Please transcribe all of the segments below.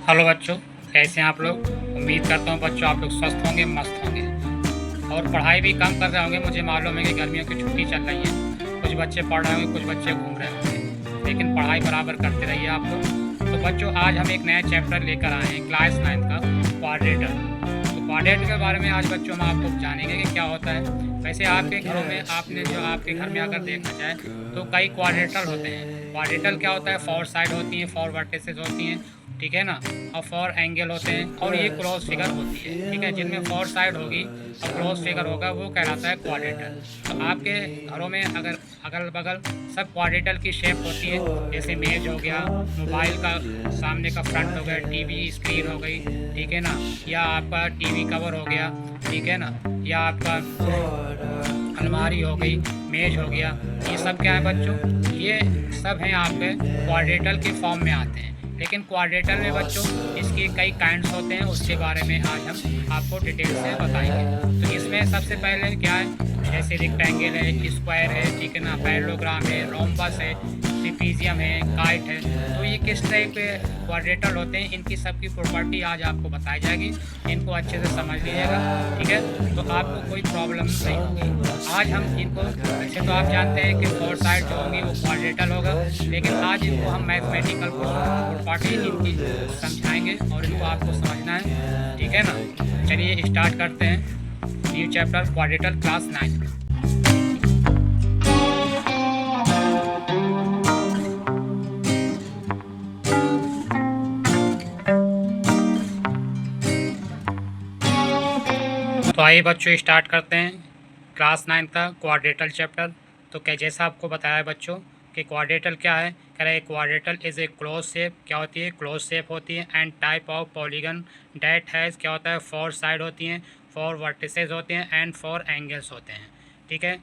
Hello बच्चों, कैसे हैं आप लोग। उम्मीद करता हूँ बच्चों आप लोग स्वस्थ होंगे, मस्त होंगे और पढ़ाई भी कम कर रहे होंगे। मुझे मालूम है कि गर्मियों की छुट्टी चल रही है, कुछ बच्चे पढ़ रहे होंगे, कुछ बच्चे घूम रहे होंगे, लेकिन पढ़ाई बराबर करते रहिए आप लोग। तो बच्चों आज हम एक नया चैप्टर लेकर आए हैं क्लास 9 का, क्वाड्रेटर। तो क्वाड्रेटर के बारे में आज बच्चों हम आपको जानेंगे कि क्या होता है। वैसे आपके घरों में आपने जो आपके घर में अगर देखा जाए तो कई क्वाड्रेटर होते हैं। क्वाड्रेटर क्या होता है, फोर साइड होती हैं, फोर वर्टिसेस होती हैं, ठीक है ना, और फोर एंगल होते हैं और ये क्रॉस फिगर होती है, ठीक है। जिनमें फोर साइड होगी और क्रॉस फिगर होगा वो कहलाता है क्वाड्रेटर। तो आपके घरों में अगर अगल बगल सब क्वाड्रेटर की शेप होती है, जैसे मेज हो गया, मोबाइल का सामने का फ्रंट हो गया, टीवी स्क्रीन हो गई, ठीक है ना, या आपका टीवी कवर हो गया, ठीक है ना, या आपका अलमारी हो गई, मेज हो गया, ये सब क्या है बच्चों, ये सब हैं आपके क्वाड्रेटर के फॉर्म में आते हैं। लेकिन क्वाड्रेटर में बच्चों इसके कई काइंड्स होते हैं, उसके बारे में आज हम आपको डिटेल से बताएंगे। तो इसमें सबसे पहले क्या है, जैसे रेक्टेंगल है, स्क्वायर है, ठीक है ना, पैरेललोग्राम है, रोम्बस है, ट्रिपीजियम है, काइट है। तो ये किस टाइप के क्वाड्रेटर होते हैं, इनकी सबकी प्रॉपर्टी आज आपको बताई जाएगी। इनको अच्छे से समझ लीजिएगा, ठीक है, तो आपको कोई प्रॉब्लम नहीं होगी। आज हम इनको, वैसे तो आप जानते हैं कि फोर साइड जो होंगी वो क्वाड्रेटर होगा, लेकिन आज इनको हम मैथमेटिकल प्रॉपर्टी इनकी समझाएंगे और इनको आपको समझना है, ठीक है ना। चलिए स्टार्ट करते हैं न्यू चैप्टर क्वाड्रेटर क्लास 9। तो आइए बच्चों स्टार्ट करते हैं क्लास 9 का क्वाड्रेटर चैप्टर। तो क्या जैसा आपको बताया बच्चों कि क्वाड्रेटर क्या है, कह रहे हैं क्वाड्रेटर इज़ ए क्लोज शेप। क्या होती है, क्लोज शेप होती है and type of polygon that has, क्या होता है, फोर साइड होती हैं, फोर वर्टिसेस होते हैं एंड फोर एंगल्स होते हैं, ठीक है।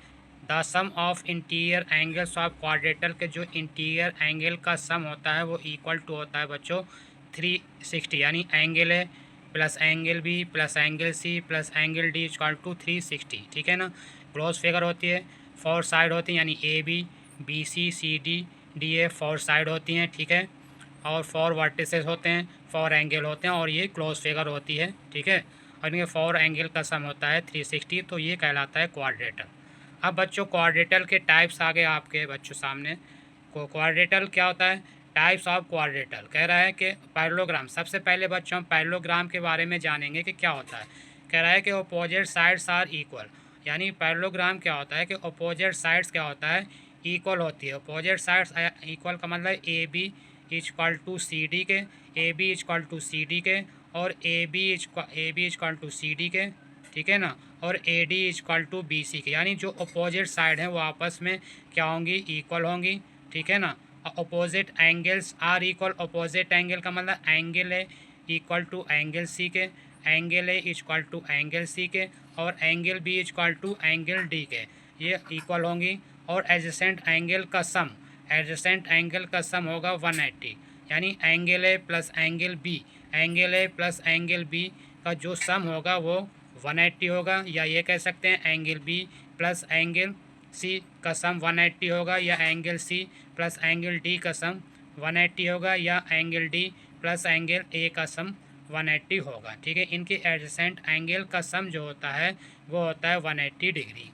The sum of interior angles of quadrilateral के जो इंटीरियर एंगल का सम होता है वो इक्वल टू होता है बच्चों 360, यानी एंगल है plus angle B plus angle C plus angle D equal to 360, ठीक है ना। क्लोज फिगर होती है, फोर साइड होती हैं, यानी A B, B C, C D, D A four side होती हैं, ठीक है, और फोर वर्टिसेस होते हैं, फोर एंगल होते हैं और ये क्लोज फिगर होती है, ठीक है, और इनके फोर एंगल का सम होता है 360। तो ये कहलाता है क्वाड्रेटर। अब बच्चों क्वाड्रेटर के टाइप्स आ गए आपके बच्चों सामने। क्वाड्रेटर क्या होता है, टाइप्स ऑफ क्वाड्रेटर कह रहा है कि पैरेललोग्राम। सबसे पहले बच्चों हम पैरेललोग्राम के बारे में जानेंगे कि क्या होता है। कह रहा है कि अपोजिट साइड्स आर इक्वल, यानी पैरेललोग्राम क्या होता है कि अपोजिट साइड्स क्या होता है, इक्वल होती है। अपोजिट साइड्स इक्वल का मतलब A B equal to C D के, A B equal to C D के, और A B equal to C D के, ठीक है ना, और A D equal to B C के, यानी जो अपोजिट साइड हैं वो आपस में क्या होंगी, इक्वल होंगी, ठीक है ना। Opposite angles are equal, opposite angle का मतलब एंगल है इक्वल टू एंगल सी के, angle A equal to angle C के, और angle B equal to angle D के, ये इक्वल होंगी। और एडजेसेंट एंगल का सम, एडजेसेंट एंगल का सम होगा 180, यानी angle A plus angle B, angle A plus angle B का जो सम होगा वो 180 होगा, या ये कह सकते हैं angle B plus angle C का सम 180 होगा, या angle C plus angle D का सम 180 होगा, या angle D plus angle A का सम 180 होगा, ठीक है। इनके एडजेसेंट एंगल का सम जो होता है वो होता है 180 degree.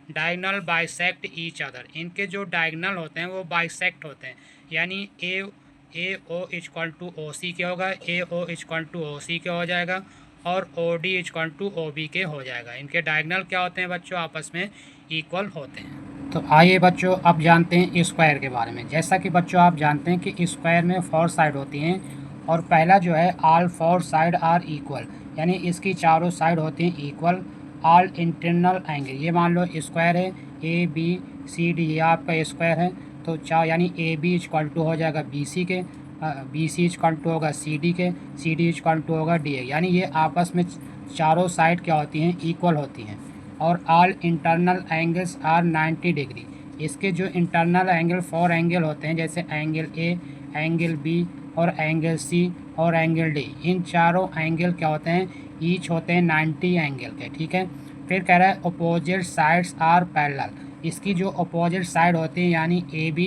Diagonal bisect each other, इनके जो डायगनल होते हैं वो बाइसेक्ट होते हैं, यानी ए ओ इक्वल टू ओ सी के होगा, ए ओ इक्वल टू ओ सी के हो जाएगा, और O D equal to O B के हो जाएगा। इनके डायगनल क्या होते हैं बच्चों, आपस में इक्वल होते हैं। तो आइए बच्चों अब जानते हैं स्क्वायर के बारे में। जैसा कि बच्चों आप जानते हैं कि स्क्वायर में फोर साइड होती हैं, और पहला जो है all four side are equal, यानी इसकी चारों साइड होती हैं इक्वल। ऑल इंटरनल एंगल, ये मान लो स्क्वायर है, ए बी सी डी, ये आपका स्क्वायर है, तो चार यानी ए बी इक्वल टू हो जाएगा बी सी के, बी सी इक्वल टू होगा सी डी के, सी डी इक्वल टू होगा डी ए, यानी ये आपस में चारों साइड क्या होती हैं, इक्वल होती हैं। और all internal angles are 90 degree, इसके जो इंटरनल एंगल फोर एंगल होते हैं, जैसे एंगल ए, एंगल बी और एंगल सी और एंगल डी, इन चारों एंगल क्या होते हैं, ईच होते हैं 90 एंगल के, ठीक है। फिर कह रहा है अपोजिट साइड्स आर पैरेलल, इसकी जो अपोजिट साइड होती है, यानी ए बी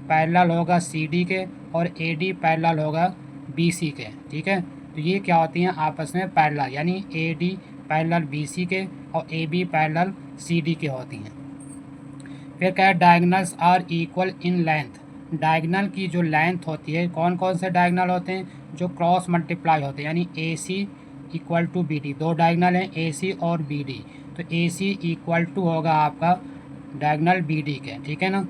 पैरेलल होगा सी डी के और ए डी पैरेलल होगा BC के, ठीक है। तो ये क्या होती हैं आपस में पैरेलल, यानी AD पैरेलल BC के और AB पैरेलल CD के होती हैं। फिर क्या है, diagonals are equal in length. Diagonal की जो लेंथ होती है, कौन कौन से डायगनल होते हैं, जो क्रॉस मल्टीप्लाई होते हैं, यानी AC इक्वल टू BD। दो डायगनल हैं AC और BD, तो AC इक्वल टू होगा आपका डायगनल BD के, ठीक है ना।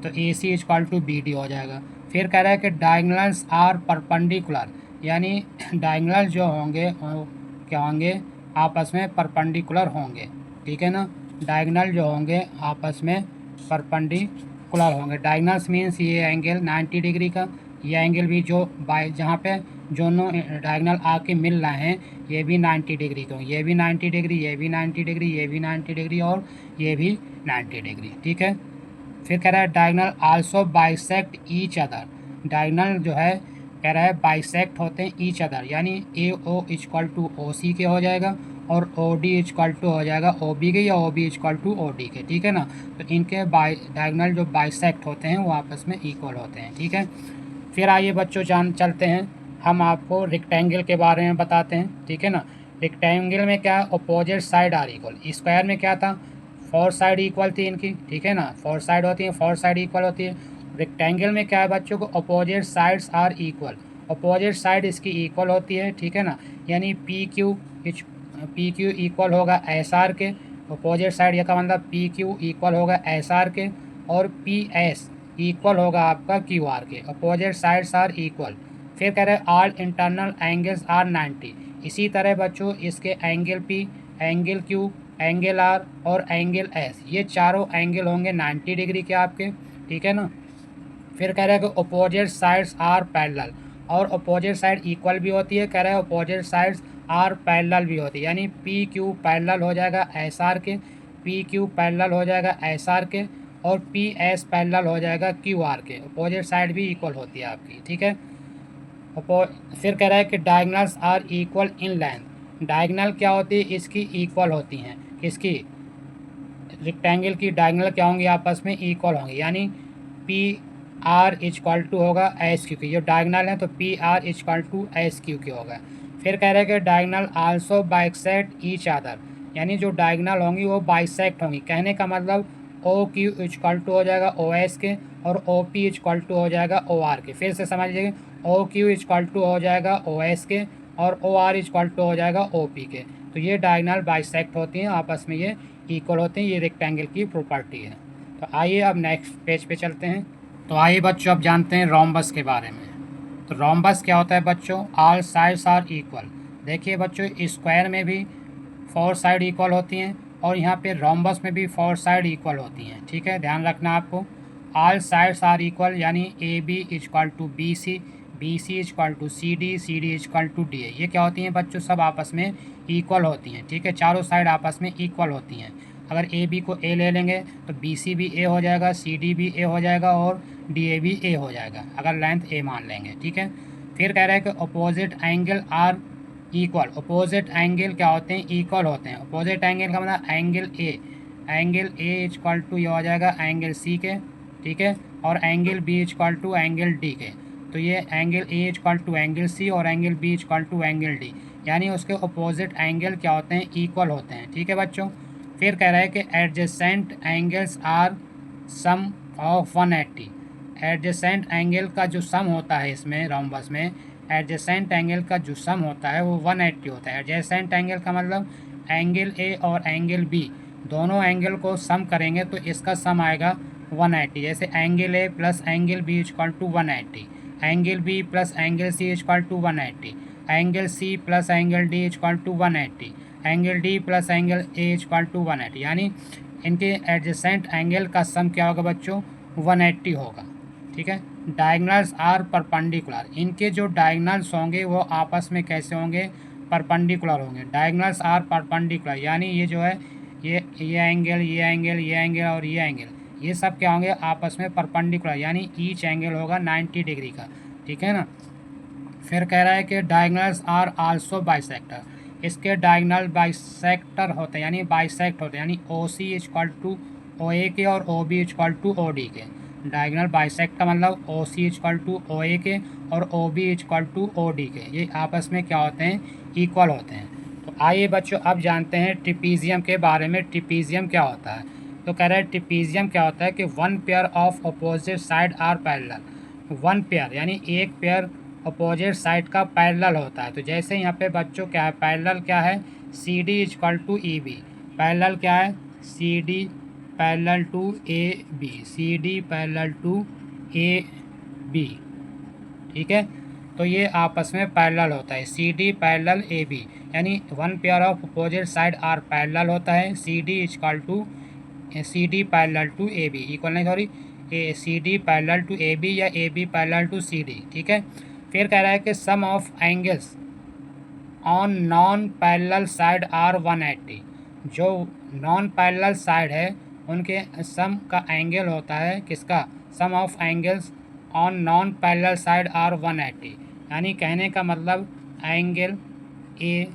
तो AC इक्वल टू BD हो जाएगा। फिर कह रहा है कि डायगनल्स आर परपेंडिकुलर, यानी डायगनल जो होंगे वो क्या होंगे, आपस में परपेंडिकुलर होंगे, ठीक है ना। डायगनल जो होंगे आपस में परपेंडिकुलर होंगे। डायगनल्स मीन्स ये एंगल 90 डिग्री का, ये एंगल भी जो बाय जहाँ पे दोनों डायगनल आके मिल रहे हैं ये भी 90 डिग्री के होंगे, ये भी 90 डिग्री, ये भी 90 डिग्री, ये भी 90 डिग्री और ये भी 90 डिग्री, ठीक है। फिर कह रहा है diagonal also bisect each other. Diagonal जो है कह रहा है बाइसेक्ट होते हैं ईच अदर, यानी AO इक्वल टू OC के हो जाएगा और OD इक्वल टू हो जाएगा OB के, या OB इक्वल टू OD के, ठीक है ना। तो इनके डायगनल जो बाइसेक्ट होते हैं वो आपस में इक्वल होते हैं, ठीक है। फिर आइए बच्चों चलते हैं, हम आपको रेक्टेंगल के बारे में बताते हैं, ठीक है ना। रेक्टेंगल में क्या, opposite side are equal. Square में क्या था, फोर साइड इक्वल थी इनकी, ठीक है ना, फोर साइड होती है, फोर साइड इक्वल होती है। रेक्टेंगल में क्या है बच्चों को, opposite sides are equal. Opposite side इसकी इक्वल होती है, ठीक है ना, यानी पी क्यू इक्वल होगा SR के। अपोजिट साइड या का मतलब PQ इक्वल होगा SR के, और PS इक्वल होगा आपका QR के। Opposite sides are equal. फिर कह रहे हैं ऑल इंटरनल एंगल्स आर 90। इसी तरह बच्चों इसके angle P, angle Q, angle R और एंगल S, ये चारों एंगल होंगे 90 डिग्री के आपके, ठीक है ना। फिर कह रहा है कि अपोजिट साइड्स आर पैरेलल, और अपोजिट साइड इक्वल भी होती है, कह रहा है अपोजिट साइड्स आर पैरेलल भी होती है, यानी PQ पैरेलल हो जाएगा SR के, PQ पैरेलल हो जाएगा SR के, और PS पैरेलल हो जाएगा QR के। अपोजिट साइड भी इक्वल होती है आपकी, ठीक है। फिर कह रहा है कि diagonals are equal in length. Diagonal क्या होती है, इसकी इक्वल होती हैं, इसकी रेक्टेंगल की डायगनल क्या होंगी, आपस में इक्वल होंगी, यानी PR इक्वल टू होगा SQ की। जो डायगनल है तो PR इक्वल टू SQ की होगा। फिर कह रहे हैं कि diagonal also bisect each other, यानी जो डायगनल होंगी वो बाइसेक्ट होंगी। कहने का मतलब OQ इक्वल टू हो जाएगा OS के, और OP इक्वल टू हो जाएगा OR के। फिर से समझ लीजिए, OQ इक्वल टू हो जाएगा OS के, और OR इक्वल टू हो जाएगा OP के। तो ये डायगनल बाइसेक्ट होती हैं, आपस में ये इक्वल होते हैं, ये रेक्टेंगल की प्रॉपर्टी है। तो आइए अब नेक्स्ट पेज पे चलते हैं। तो आइए बच्चों अब जानते हैं रोम्बस के बारे में। तो रोम्बस क्या होता है बच्चों, ऑल साइड्स आर इक्वल। देखिए बच्चों स्क्वायर में भी फोर साइड इक्वल होती हैं, और यहाँ पे रोम्बस में भी फोर साइड इक्वल होती हैं, ठीक है, ध्यान रखना आपको। ऑल साइड्स आर इक्वल, यानी AB equal to BC, BC equal to CD, CD equal to DA। ये क्या होती हैं बच्चों, सब आपस में इक्वल होती हैं, ठीक है, चारों साइड आपस में इक्वल होती हैं। अगर AB को A ले लेंगे तो BC भी A हो जाएगा, CD भी A हो जाएगा, और DA भी A हो जाएगा, अगर लेंथ A मान लेंगे, ठीक है। फिर कह रहा है कि opposite angle are equal. Opposite angle क्या होते हैं, इक्वल होते हैं। अपोजिट एंगल का मतलब एंगल A इक्वल टू ये हो जाएगा एंगल C के, ठीक है, और angle B equal to angle D के। तो ये angle A equal to angle C और angle B equal to angle D, यानी उसके अपोजिट एंगल क्या होते हैं, इक्वल होते हैं, ठीक है बच्चों। फिर कह रहा है कि adjacent angles are sum of 180। Adjacent angle का जो सम होता है इसमें रोम्बस में, एडजेसेंट एंगल का जो सम होता है वो 180 होता है। एडजेसेंट एंगल का मतलब एंगल A और एंगल B दोनों एंगल को सम करेंगे तो इसका सम आएगा 180। जैसे angle A plus angle B equal to 180, angle B plus angle C equal to 180, angle C plus angle D equal to 180, angle D plus angle A equal to 180, यानी इनके adjacent angle का सम क्या होगा बच्चों, 180 होगा, ठीक है। Diagonals are perpendicular. इनके जो डायगनल्स होंगे वो आपस में कैसे होंगे, परपेंडिकुलर होंगे। डायगनल्स आर परपेंडिकुलर, यानी ये जो है ये एंगल, ये एंगल, ये एंगल और ये एंगल, ये सब क्या होंगे, आपस में परपेंडिकुलर, यानी ईच एंगल होगा 90 डिग्री का, ठीक है ना। फिर कह रहा है कि डायगनल्स आर आल्सो बाइसेक्टर। इसके डायगनल बाइसेक्टर होते हैं, यानी बाइसेक्ट होते हैं, यानी OC इक्वल टू OA के और OB इक्वल टू OD के। डायगोनल बाइसेक्ट का मतलब ओ सी इक्वल टू ओ ए के और O B equal to O D के, ये आपस में क्या होते हैं, इक्वल होते हैं। तो आइए बच्चों अब जानते हैं ट्रिपीजियम के बारे में। ट्रिपीजियम क्या होता है? तो कह रहे हैं ट्रिपीजियम क्या होता है कि one pair of opposite side are parallel. One pair यानी एक पेयर अपोजिट साइड का पैरेलल होता है। तो जैसे यहाँ पे बच्चों क्या है, पैरेलल क्या है, C D equal to E B. Parallel क्या है, C D parallel to A B, C D parallel to A B, ठीक है। तो ये आपस में पैरेलल होता है, C D parallel A B, यानी one pair of opposite side are parallel होता है। C D equal to C D parallel to A B, equal नहीं sorry, A C D parallel to A B या ए B parallel to C D, ठीक है। फिर कह रहा है कि sum of angles on non parallel side are 180। जो नॉन पैरेलल साइड है उनके सम का एंगल होता है किसका, sum of angles on non parallel side are 180। यानी कहने का मतलब angle A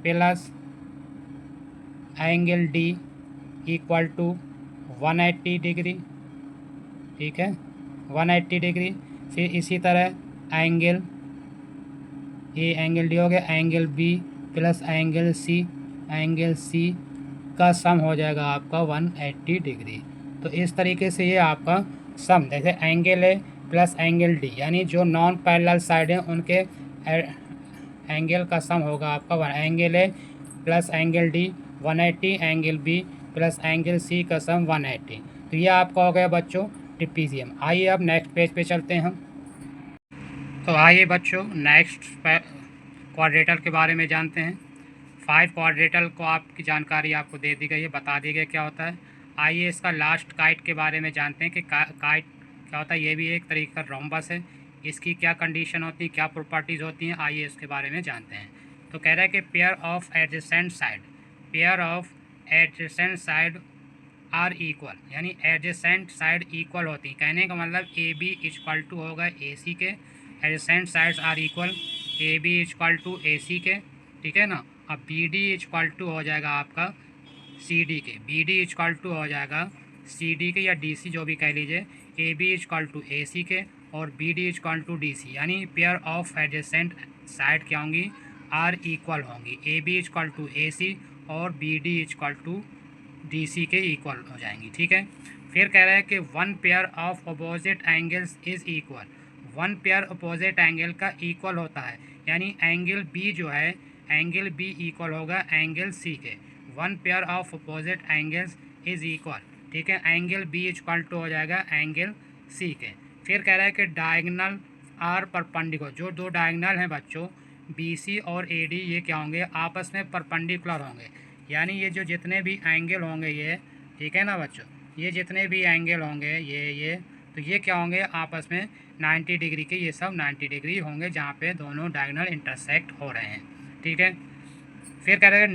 plus angle D equal to 180 degree, ठीक है, 180 डिग्री। फिर इसी तरह एंगल ए एंगल डी हो गया, angle B plus angle C का सम हो जाएगा आपका 180 डिग्री। तो इस तरीके से ये आपका सम, जैसे angle A plus angle D यानी जो नॉन पैरेलल साइड हैं उनके एंगल का सम होगा आपका angle A plus angle D 180, angle B plus angle C का सम 180। तो ये आपका हो गया बच्चों ट्रिपीजियम। आइए अब नेक्स्ट पेज पे चलते हैं हम। तो आइए बच्चों नेक्स्ट क्वाड्रेटल के बारे में जानते हैं। 5 क्वाड्रेटल को आपकी जानकारी आपको दे दी गई है, बता दी गई क्या होता है। आइए इसका लास्ट काइट के बारे में जानते हैं कि काइट क्या होता है। ये भी एक तरीके का रोम्बस है, इसकी क्या कंडीशन होती है, क्या प्रॉपर्टीज़ होती हैं, आइए इसके बारे में जानते हैं। तो कह रहा है कि pair of adjacent side are equal, यानी एडजेसेंट साइड इक्वल होती है। कहने का मतलब ए बी इक्वल टू होगा ए सी के, adjacent sides are equal A B equal to A C के, ठीक है ना। अब बी डी इक्वल टू हो जाएगा आपका सी डी के, बी डी इक्वल टू हो जाएगा सी डी के या डी सी जो भी कह लीजिए, A B equal to A C के और B D equal to D C. यानी पेयर ऑफ एडजेसेंट साइड क्या होंगी, आर इक्वल होंगी, A B equal to A C और B D equal to D C के इक्वल हो जाएंगी, ठीक है। फिर कह रहा है कि one pair of opposite angles is equal, one pair opposite angle का इक्वल होता है, यानी एंगल बी जो है, एंगल बी इक्वल होगा एंगल सी के। One pair of opposite angles is equal, ठीक है, एंगल बी इक्वल टू हो जाएगा एंगल सी के। फिर कह रहा है कि डायगोनल आर परपेंडिकुलर, जो दो डायगोनल हैं बच्चों बी सी और ए डी, ये क्या होंगे, आपस में परपेंडिकुलर होंगे। यानी ये जो जितने भी एंगल होंगे ये, ठीक है ना बच्चों, ये जितने भी एंगल होंगे ये तो ये क्या होंगे, आपस में 90 डिग्री के, ये सब 90 डिग्री होंगे जहाँ पे दोनों डायगोनल इंटरसेक्ट हो रहे हैं, ठीक है। फिर कह रहे हैं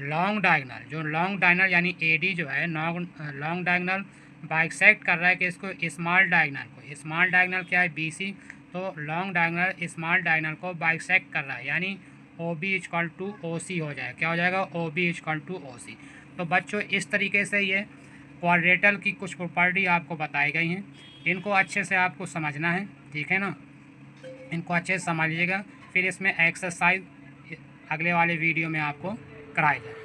लॉन्ग डायगोनल, जो लॉन्ग डायगोनल यानी ए डी जो है लॉन्ग डायगोनल बाइसेक्ट कर रहा है कि इसको स्मॉल डायगोनल को, स्मॉल डायगोनल क्या है बी सी, तो लॉन्ग डायगोनल स्मॉल डायगोनल को बाइसेक्ट कर रहा है, यानी O B equal to O C हो जाएगा, क्या हो जाएगा, O B equal to O C. तो बच्चों इस तरीके से ये क्वाड्रेटल की कुछ प्रॉपर्टी आपको बताई गई हैं, इनको अच्छे से आपको समझना है, ठीक है ना, इनको अच्छे से समझिएगा। फिर इसमें एक्सरसाइज अगले वाले वीडियो में आपको कराई जाए।